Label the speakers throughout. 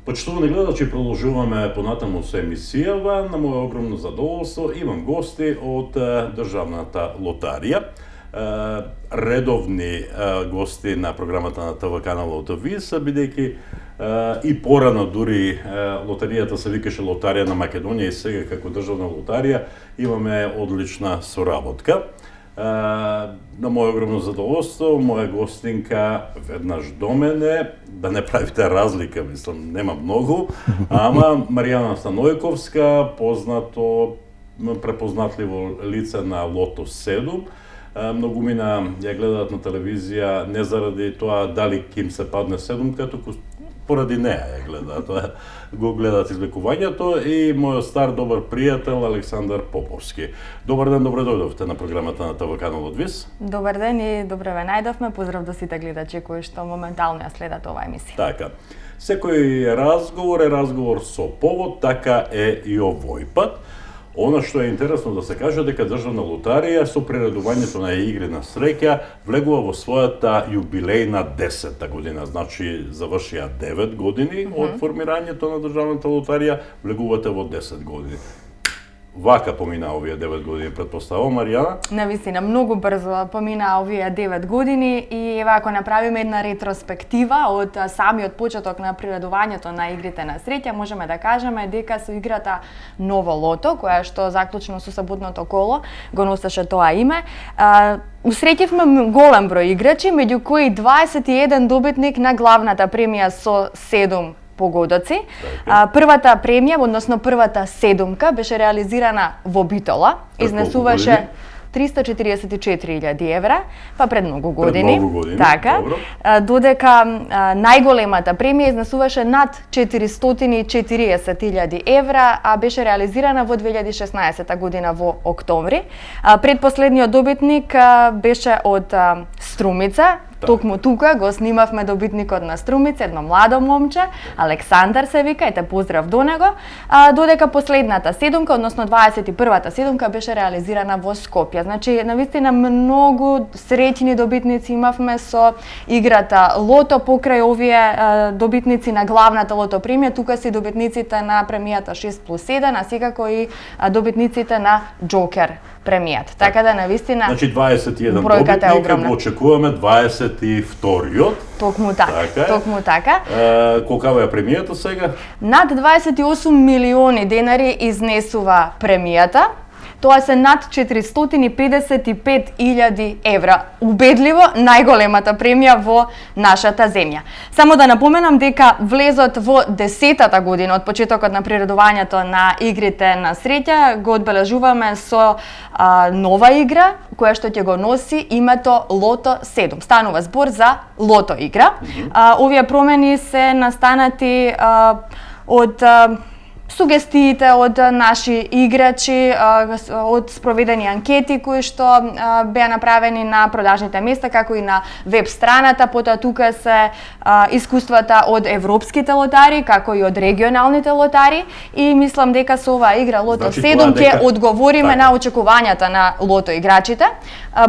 Speaker 1: Почитувани гледачи, продолжуваме понатаму со емисијава. На моје огромно задоволство имам гости од Државната лотарија. Редовни гости на програмата на ТВ канал Лотовиз, бидејќи и порано дури лотаријата се викаше Лотарија на Македонија и сега како Државна лотарија имаме одлична соработка. На моје огромно задоволство, моја гостинка веднаш до мене, да не правите разлика, мислам, нема многу, ама Маријана Станојковска, познато, препознатливо лице на Лото 7. Многумина ја гледаат на телевизија не заради тоа дали ким се падне седумка, туку поради неа ја гледаат. Го гледаат извлекувањето и мојот стар добар пријател Александар Поповски. Добар ден, добре дојдовте на програмата на ТВ канал Одвис.
Speaker 2: Добар ден и добре ве најдовме. Поздрав до сите гледачи кои што моментално ја следат оваа емисија.
Speaker 1: Така. Секој разговор е разговор со повод, така е и овој пат. Она што е интересно да се каже дека Државна лотарија со приредувањето на игри на среќа влегува во својата јубилејна 10-та година, значи завршија 9 години од формирањето на Државната лотарија, влегувате во 10 години. Вака помина овие 9 години, претпоставувам, Маријана?
Speaker 2: Навистина, многу брзо помина овие 9 години и ева ако направиме една ретроспектива од самиот почеток на приредувањето на игрите на среќа, можеме да кажеме дека со играта Ново Лото, која што заклучно со саботното коло го носеше тоа име, усреќивме голем број играчи, меѓу кои 21 добитник на главната премија со 7 погодоци. Првата премија, односно првата седумка, беше реализирана во Битола, изнесуваше 344.000 евра, па пред многу години. Така, додека најголемата премија изнесуваше над 440.000 евра, а беше реализирана во 2016 година во октомври. Предпоследниот добитник беше од Струмица. Токму тука го снимавме добитникот на Струмица, едно младо момче, Александар се вика, ете поздрав до него, додека последната седумка, односно 21-та седумка беше реализирана во Скопје. Значи, навистина многу среќни добитници имавме со играта Лото покрај овие добитници на главната Лото премија, тука се добитниците на премијата 6+1, а секако и добитниците на Джокер премијата. Така да навистина
Speaker 1: значи 21 добитника, го очекуваме 22-иот.
Speaker 2: Токму така. Токму така.
Speaker 1: Колкава е премијата сега?
Speaker 2: Над 28 милиони денари изнесува премијата. Тоа се над 455.000 евра. Убедливо најголемата премија во нашата земја. Само да напоменам дека влезот во 10-та година од почетокот на приредувањето на игрите на среќа го одбележуваме со нова игра која што ќе го носи името Лото 7. Станува збор за Лото игра. Овие промени се настанати од сугестиите од наши играчи, од спроведени анкети кои што беа направени на продажните места, како и на веб страната, потоа тука се искуствата од европските лотари, како и од регионалните лотари и мислам дека со оваа игра Лото 7 ќе одговориме на очекувањата на лото играчите.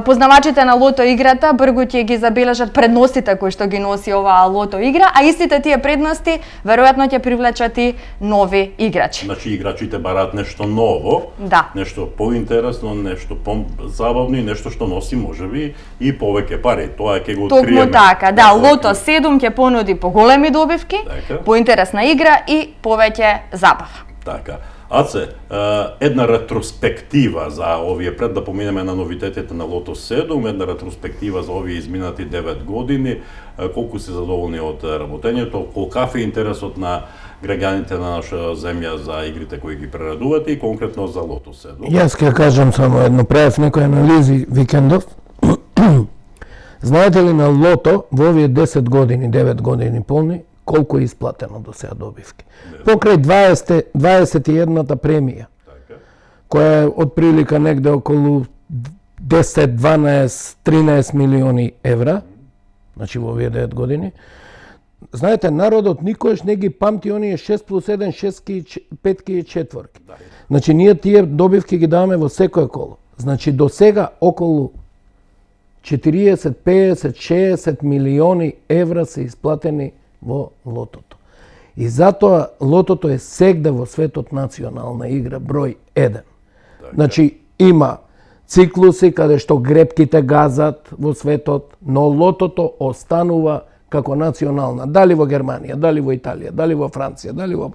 Speaker 2: Познавачите на лото играта бргу ќе ги забележат предностите кои што ги носи оваа лото игра, а истите тие предности веројатно ќе привлечат и нови играчи.
Speaker 1: Значи играчите бараат нешто ново, нешто поинтересно, нешто позабавно и нешто што носи можеби и повеќе пари. Тоа ќе го откриеме.
Speaker 2: Токму така, да, Лото 7 ќе понуди поголеми добивки, поинтересна игра и повеќе забава.
Speaker 1: Така. Аце, една ретроспектива за овие, пред да поминеме на новитетите на Лото 7, една ретроспектива за овие изминати 9 години, колку се задоволни од работењето, колкав е интересот на граѓаните на наша земја за игрите кои ги прерадувате и конкретно за Лото 7.
Speaker 3: Јас ќе кажам само едно, правев некои анализи викендов. Знаете ли на Лото во овие 10 години, 9 години полни, колку е исплатено до сега добивки? Покрај 21-та премија, која е од прилика негде околу 10, 12, 13 милиони евра, значи во овие 9 години, знаете, народот никош не ги памти оние 6+1, 6, 5 и 4. Значи, ние тие добивки ги даваме во секое коло. Значи, до сега околу 40, 50, 60 милиони евра се исплатени во лотото. И затоа лотото е сегде во светот национална игра број 1. Значи има циклуси каде што гребките газат во светот, но лотото останува како национална. Дали во Германија, дали во Италија, дали во Франција, дали во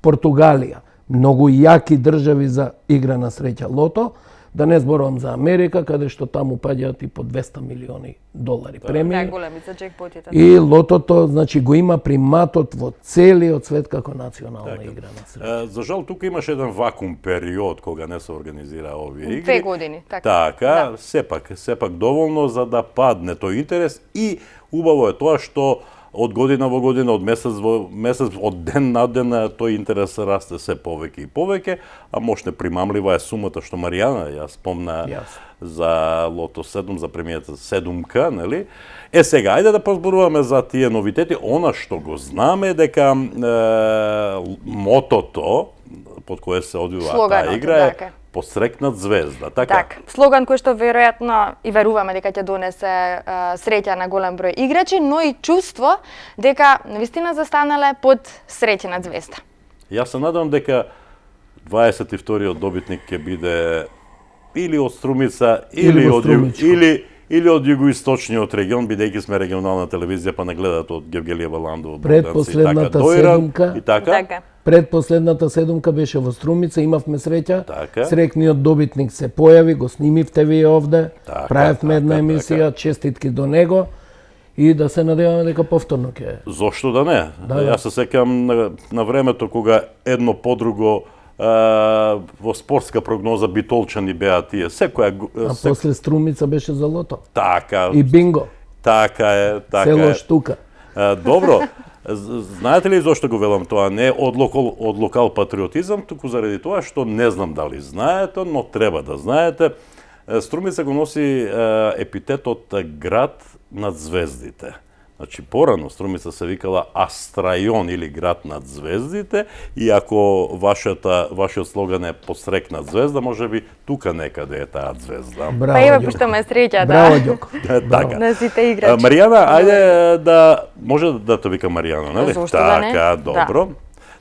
Speaker 3: Португалија. Многу јаки држави за игра на среќа лото. Да не зборувам за Америка, каде што таму паѓаат и по 200 милиони долари премии.
Speaker 2: Најголеми за джекпотите.
Speaker 3: И лотото, значи, го има приматот во целиот свет како национална игра на среќа.
Speaker 1: За жал, тука имаше еден вакуум период кога не се организира овие игри.
Speaker 2: 2 години, така.
Speaker 1: Така, сепак доволно за да падне тој интерес и убаво е тоа што од година во година, од месец во месец, од ден на ден тој интерес расте се повеќе и повеќе, а мощне примамлива е сумата што Маријана ја спомна за лото 7, за премијата 7К, нели? Сега, ајде да позборуваме за тие новитети. Она што го знаме дека мотото под кое се одвива таа игра е Посрекнат звезда, така?
Speaker 2: Так, слоган кој што веројатно и веруваме дека ќе донесе среќа на голем број играчи, но и чувство дека навистина застанале под среќена звезда.
Speaker 1: Јас се надевам дека 22-иот добитник ќе биде или од Струмица или од југоисточниот регион, бидејќи сме регионална телевизија, па не гледаат од Гевгелиева Ландова,
Speaker 3: предпоследната седумка.
Speaker 1: И така.
Speaker 3: Предпоследната седумка беше во Струмица, имавме среќа.
Speaker 1: Така.
Speaker 3: Срекниот добитник се појави, го снимивте вие овде.
Speaker 1: Така,
Speaker 3: правевме една емисија, честитки до него и да се надеваме дека повторно ќе.
Speaker 1: Зошто да не? Јас се сеќавам на времето кога едно по друго во спортска прогноза битолчани беа тие.
Speaker 3: После Струмица беше за лото.
Speaker 1: Така.
Speaker 3: И бинго.
Speaker 1: Така е.
Speaker 3: Село Штука.
Speaker 1: Добро. Знаете ли зошто го велам тоа? Не од локал патриотизам, туку заради тоа што не знам дали знаете, но треба да знаете. Струмица го носи епитетот град над звездите. Значи, порано Струмица се викала Астрајон или град над звездите, и ако вашиот слоган е Посрекнат звезда, може би тука некаде е таа звезда.
Speaker 3: Браво,
Speaker 2: па ева пуштаме среќа, да.
Speaker 3: Браво, Ѓоко.
Speaker 1: Така.
Speaker 2: На сите играчи.
Speaker 1: Маријана, ајде да може да те вика Маријана, нели?
Speaker 2: Зошто да не?
Speaker 1: Така, добро.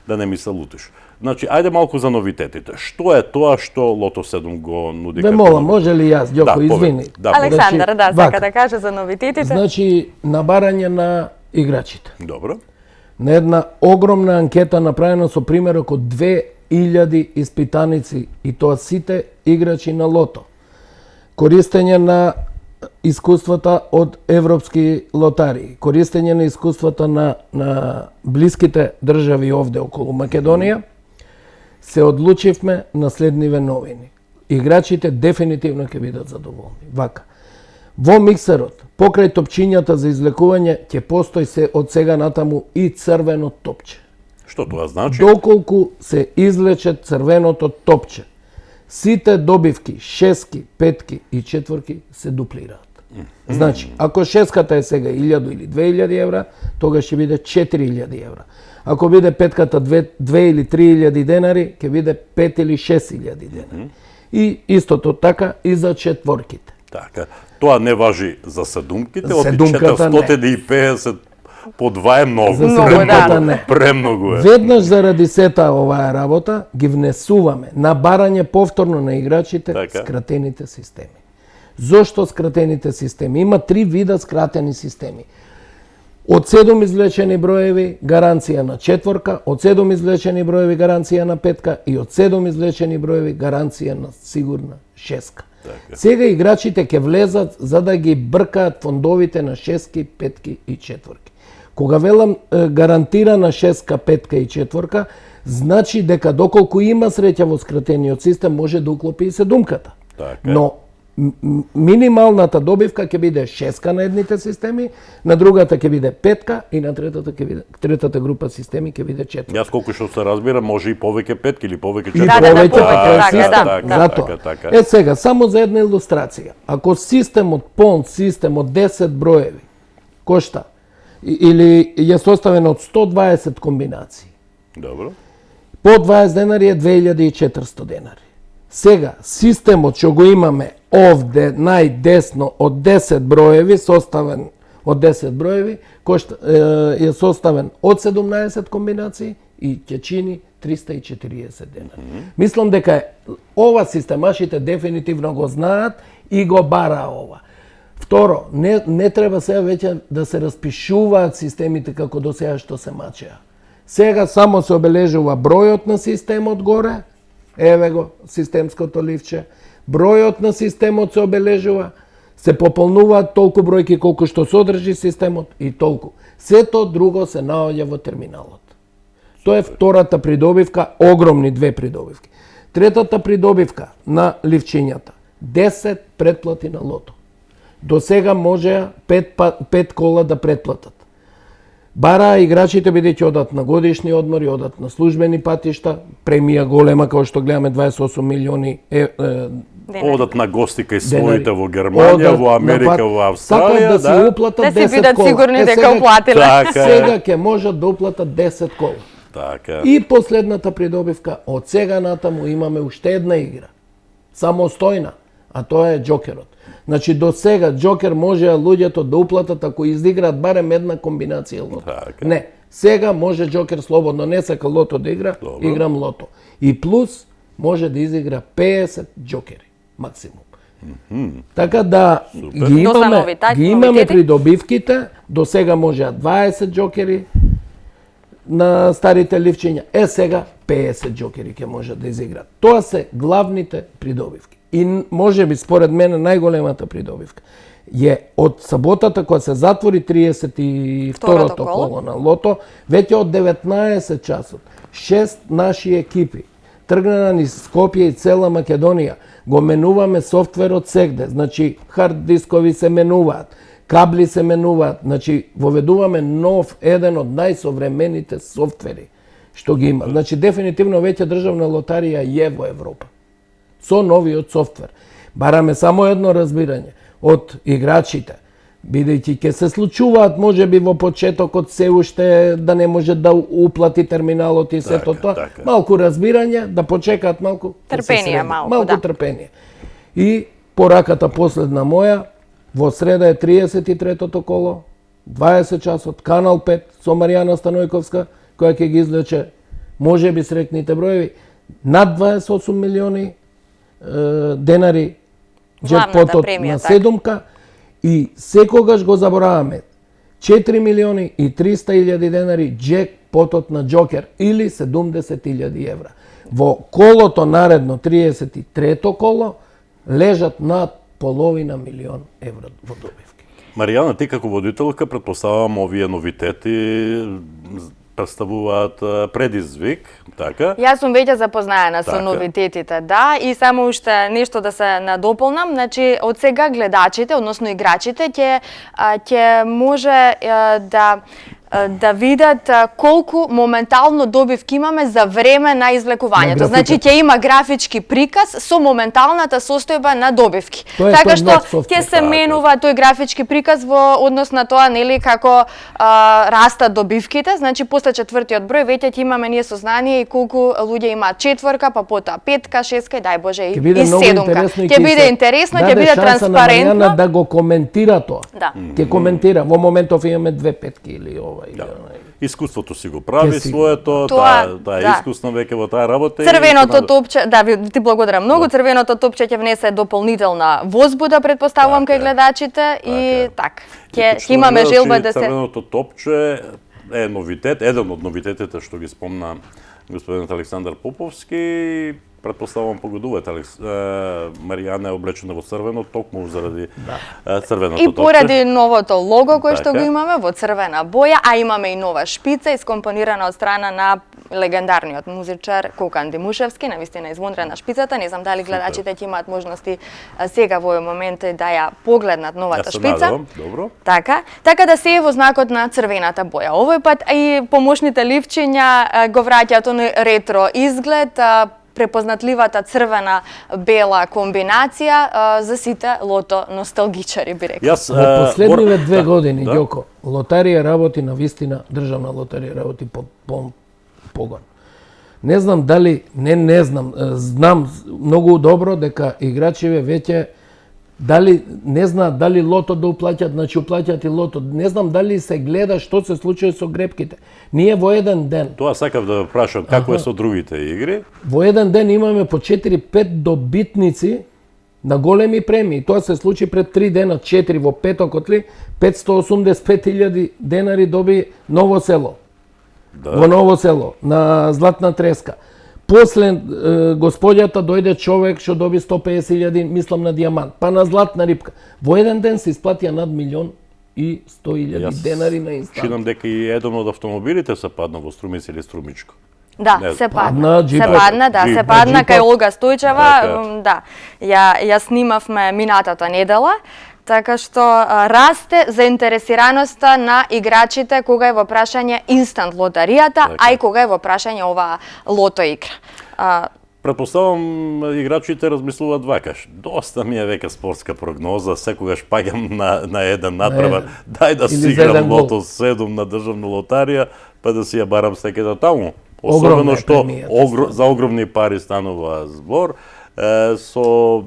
Speaker 1: Да не ми се лутиш. Значи, ајде малку за новитетите. Што е тоа што Лото 7 го нуди?
Speaker 3: Ве молам, може ли јас, Ѓоко, извини?
Speaker 2: Александар, сака да каже за новитетите.
Speaker 3: Значи, набарање на играчите.
Speaker 1: Добро.
Speaker 3: На една огромна анкета направена со примерок од 2000 испитаници, и тоа сите играчи на Лото. Користење на искуствата од европски лотарии, користење на искуствата на блиските држави овде околу Македонија, се одлучивме на следниве новини. Играчите дефинитивно ќе бидат задоволни. Вака. Во миксерот, покрај топчињата за излекување, ќе постои се од сега натаму и црвено топче.
Speaker 1: Што тоа значи?
Speaker 3: Доколку се излече црвеното топче, сите добивки, шески, петки и четворки се дуплираат. Значи, ако шеската е сега 1000 или 2000 евра, тогаш ќе биде 4000 евра. Ако биде петката 2 или 3000 денари, ќе биде 5 или 6000 денари. И истото така и за четворките.
Speaker 1: Така. Тоа не важи за седумките, од
Speaker 3: Седумката
Speaker 1: 450 по 2 е многу.
Speaker 3: За седумката не.
Speaker 1: Премногу е.
Speaker 3: Веднаш заради сета оваа работа ги внесуваме на барање повторно на играчите
Speaker 1: Така.
Speaker 3: скратените системи. Зошто скратените системи? Има 3 вида скратени системи. Од 7 извлечени броеви гаранција на четворка, од 7 извлечени броеви гаранција на петка и од 7 извлечени броеви гаранција на сигурна шеска.
Speaker 1: Така.
Speaker 3: Сега играчите ќе влезат за да ги бркаат фондовите на шески, петки и четворки. Кога велам гарантирана шеска, петка и четворка, значи дека доколку има среќа во скратениот систем, може да уклопи и седумката.
Speaker 1: Така.
Speaker 3: Но минималната добивка ќе биде шеска на едните системи, на другата ќе биде петка и на третата група системи ќе биде четворка.
Speaker 1: Јас колку што се разбира, може и повеќе петки или повеќе
Speaker 3: И
Speaker 1: четворки.
Speaker 3: повеќе, затоа. Е сега, само за една илустрација. Ако системот, полн систем од 10 броеви кошта или е составен од 120 комбинации,
Speaker 1: Добро.
Speaker 3: по 20 денари е 2400 денари. Сега, системот што го имаме овде најдесно од 10 броеви, составен од 10 броеви, е составен од 17 комбинации и ќе чини 340 денари. Мислам дека ова системашите дефинитивно го знаат и го бара ова. Второ, не треба сега веќе да се распишуваат системите како до сега што се мачеа. Сега само се обележува бројот на системот горе, еве го системското ливче, бројот на системот се обележува, се пополнуваат толку бројки колку што содржи системот и толку. Сето друго се наоѓа во терминалот. Тоа е втората придобивка, огромни две придобивки. Третата придобивка на ливчињата, 10 предплати на лото. До сега може 5 кола да предплатат. Бараа играчите бидејќи одат на годишни одмори, одат на службени патишта, премија голема како што гледаме 28 милиони
Speaker 1: Одат на гости кај своите во Германија, во Америка, во Австралија,
Speaker 3: да си уплатат 10 кола.
Speaker 2: Да си бидат сигурни дека уплатиле.
Speaker 3: Сега ќе можат да уплатат 10 кола.
Speaker 1: Така.
Speaker 3: И последната придобивка, од сега натаму имаме уште една игра. Самостојна, а тоа е џокерот. Значи до сега џокер можеа луѓето да уплатат ако изиграат барем една комбинација лото.
Speaker 1: Така.
Speaker 3: Не, сега може џокер слободно, не сака лото да игра, играм лото. И плюс може да изигра 50 џокери максимум. Така да ги имаме придобивките, до сега можеа 20 џокери на старите ливчиња. Сега 50 џокери ќе можат да изиграат. Тоа се главните придобивки. И може би според мене најголемата придобивка е од саботата кога се затвори 32-то коло на лото, веќе од 19 часот 6 наши екипи тргнаа низ Скопје и цела Македонија. Го менуваме софтверот сегде, значи хард дискови се менуваат, кабли се менуваат, значи воведуваме нов, еден од најсовремените софтвери што ги има. Значи дефинитивно веќе државна лотарија е во Европа со новиот софтвер. Бараме само едно разбирање од играчите, бидејќи ќе се случуваат можеби во почетокот се уште да не може да уплати терминалот и сето тоа. Малку разбирање, да почекаат малку.
Speaker 2: Трпение
Speaker 3: малку трпение. И пораката последна моја, во среда е 33-тото коло, 20 часот, Канал 5 со Маријана Станојковска, која ќе ги извлече можеби срекните броеви, над 28 милиони денари џекпотот на седумка и секогаш го забораваме 4 милиони и 300 илјади денари џекпотот на џокер или 70.000 евра. Во колото наредно 33-то коло лежат над половина милион евра во добивки.
Speaker 1: Маријана, ти како водителка претпоставам овие новитети представуваат предизвик, така?
Speaker 2: Јас сум веќе запознаена со новитетите, да, и само уште нешто да се надополнам, значи од сега гледачите, односно играчите ќе може да видат колку моментално добивки имаме за време на извлекувањето. Значи ќе има графички приказ со моменталната состојба на добивки. Така што ќе се менува тој графички приказ во однос на тоа, нели, како растат добивките. Значи после четвртиот број веќе ќе имаме ние сознание и колку луѓе имаат четврка, па потоа петка, шестка и дај Боже и седумка. Ќе биде интересно, ќе биде транспарентно.
Speaker 3: На да го коментира тоа.
Speaker 2: Да.
Speaker 3: Ќе коментира. Во моментов имаме две петки или ова.
Speaker 1: Искуството си го прави своето, таа искусно веќе во таа работа.
Speaker 2: Црвеното топче, да, ти благодарам многу, црвеното топче ќе внесе дополнителна возбуда, претпоставувам кај гледачите и така. Ќе имаме желба да се
Speaker 1: Црвеното топче е новитет, еден од новитетите што ги спомна господинот Александар Поповски. Претпоставувам погодувате, Маријана е облечена во црвено токму заради црвеното топче.
Speaker 2: И поради новото лого кое што го имаме во црвена боја, а имаме и нова шпица искомпонирана од страна на легендарниот музичар Кокан Димушевски, навистина извонредна шпицата. Не знам дали гледачите ќе имаат можности сега во овој момент да ја погледнат новата шпица.
Speaker 1: Добро.
Speaker 2: Така да се е во знакот на црвената боја. Овој пат и помошните ливчиња го враќаат оној ретро изглед, препознатливата црвена-бела комбинација за сите лото носталгичари, би рекла.
Speaker 3: Во последниве 2 години, Ѓоко, лотарија работи на вистина, државна лотарија работи под полн погон. Не знам дали, не знам, знам многу добро дека играчиве веќе дали не знаат дали лото да уплаќат, значи уплаќат и лото. Не знам дали се гледа што се случува со грепките. Ние во еден ден,
Speaker 1: Тоа сакав да прашам како е со другите игри.
Speaker 3: во еден ден имаме по 4-5 добитници на големи премии. Тоа се случи пред 3 дена, 4 во петокот ли, 585.000 денари доби Ново село.
Speaker 1: Да.
Speaker 3: Во Ново село, на Златна треска. После господјата дојде човек што доби 150.000, мислам на дијамант, па на Златна рибка. Во еден ден се исплатија над 1.100.000 денари на инстант.
Speaker 1: Чинам дека и еден од автомобилите се падна во Струмица или Струмичко.
Speaker 2: Да,
Speaker 1: Не,
Speaker 2: се
Speaker 3: падна,
Speaker 2: падна. Се
Speaker 3: джипот.
Speaker 2: падна, да, се
Speaker 1: Джипот.
Speaker 2: падна кај
Speaker 3: Джипот.
Speaker 2: Олга Стојчева,
Speaker 1: Така.
Speaker 2: да. Ја снимавме минатата недела, така што расте заинтересираноста на играчите кога е во прашање инстант лотаријата,
Speaker 1: Така.
Speaker 2: а и кога е во прашање оваа лото игра.
Speaker 1: Предпоставам играчите размислуваат вака. Доста ми е веќе спортска прогноза, секогаш паѓам на еден надпревар. Дај да
Speaker 3: Или
Speaker 1: си
Speaker 3: за
Speaker 1: играм
Speaker 3: еден гол.
Speaker 1: лото 7 на државна лотарија, па да си ја барам секаде таму.
Speaker 3: Огромна
Speaker 1: Особено
Speaker 3: е
Speaker 1: што
Speaker 3: премијата.
Speaker 1: за огромни пари станува збор. Со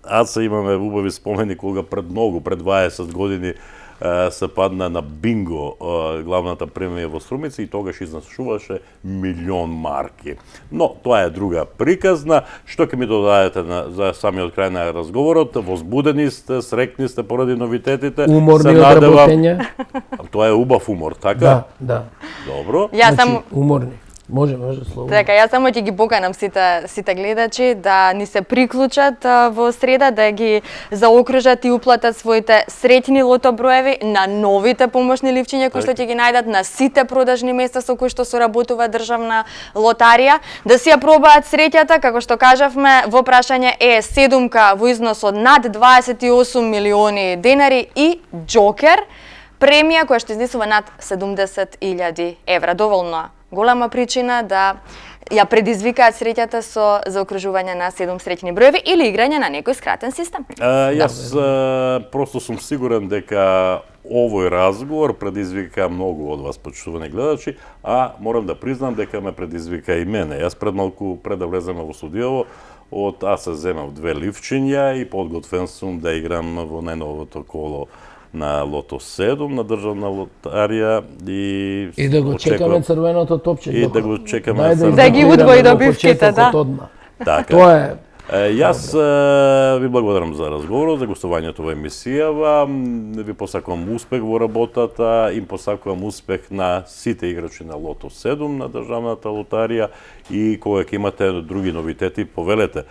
Speaker 1: АЦ имаме убави спомени кога пред 20 години се падна на бинго главната премија во Струмица и тогаш изнесуваше 1.000.000 марки. Но тоа е друга приказна. Што ќе ми додадете за самиот крај на разговорот? Возбудени сте, срекни сте поради новитетите.
Speaker 3: Уморни
Speaker 1: Се надевам-
Speaker 3: одработења.
Speaker 1: Тоа е убав умор, така?
Speaker 3: Да, да.
Speaker 1: Добро.
Speaker 2: Ја
Speaker 3: Значи,
Speaker 2: само
Speaker 3: уморни. Може слободно.
Speaker 2: Така, јас само ќе ги поканам сите гледачи да ни се приклучат во среда, да ги заокружат и уплатат своите среќни лотоброеви на новите помошни ливчиња кои што ќе ги најдат на сите продажни места со кои што соработува државна лотарија, да си ја пробаат среќата, како што кажавме, во прашање е седумка во износ од над 28 милиони денари и џокер, премија која што изнесува над 70.000 евра. Доволно голема причина да ја предизвикаат среќата со заокружување на 7 среќни броеви или играње на некој скратен систем.
Speaker 1: Јас просто сум сигурен дека овој разговор предизвика многу од вас, почитувани гледачи, а морам да признам дека ме предизвика и мене. Јас пред да влеземе во студиово, од АС земав 2 ливчиња и подготвен сум да играм во најновото коло на Лото 7 на државна лотарија
Speaker 3: И да го чекаме црвеното топче.
Speaker 1: И да го чекаме
Speaker 3: Дај
Speaker 1: црвеното.
Speaker 2: Да ги удвои
Speaker 3: во
Speaker 2: добивките,
Speaker 3: почетокот
Speaker 2: да.
Speaker 3: одма.
Speaker 1: Така.
Speaker 3: Тоа е.
Speaker 1: Јас ви благодарам за разговорот, за гостувањето во емисијава. Ви посакувам успех во работата, им посакувам успех на сите играчи на Лото 7 на државната лотарија и кога ќе имате други новитети, повелете.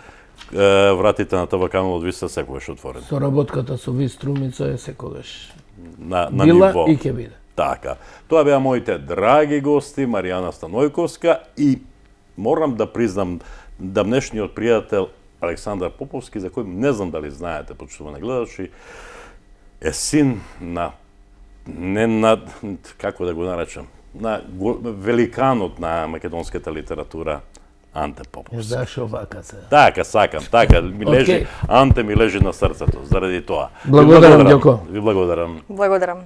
Speaker 1: Вратите на ТВ каналот ви се секогаш отворени.
Speaker 3: Соработката со Ви Струмица е секогаш
Speaker 1: На
Speaker 3: била
Speaker 1: ниво.
Speaker 3: и ќе биде.
Speaker 1: Така. Тоа беа моите драги гости, Маријана Станојковска и морам да признам да днешниот пријател Александар Поповски, за кој не знам дали знаете, почитувани гледачи, е син на како да го наречам, на великанот на македонската литература Анте Поповски.
Speaker 3: Зашо вака се?
Speaker 1: Така, сакам, така, ми лежи,
Speaker 3: Океј.
Speaker 1: Анте ми лежи на срцето, заради тоа.
Speaker 3: Благодарам, Ѓоко.
Speaker 1: Ви благодарам.
Speaker 2: Благодарам.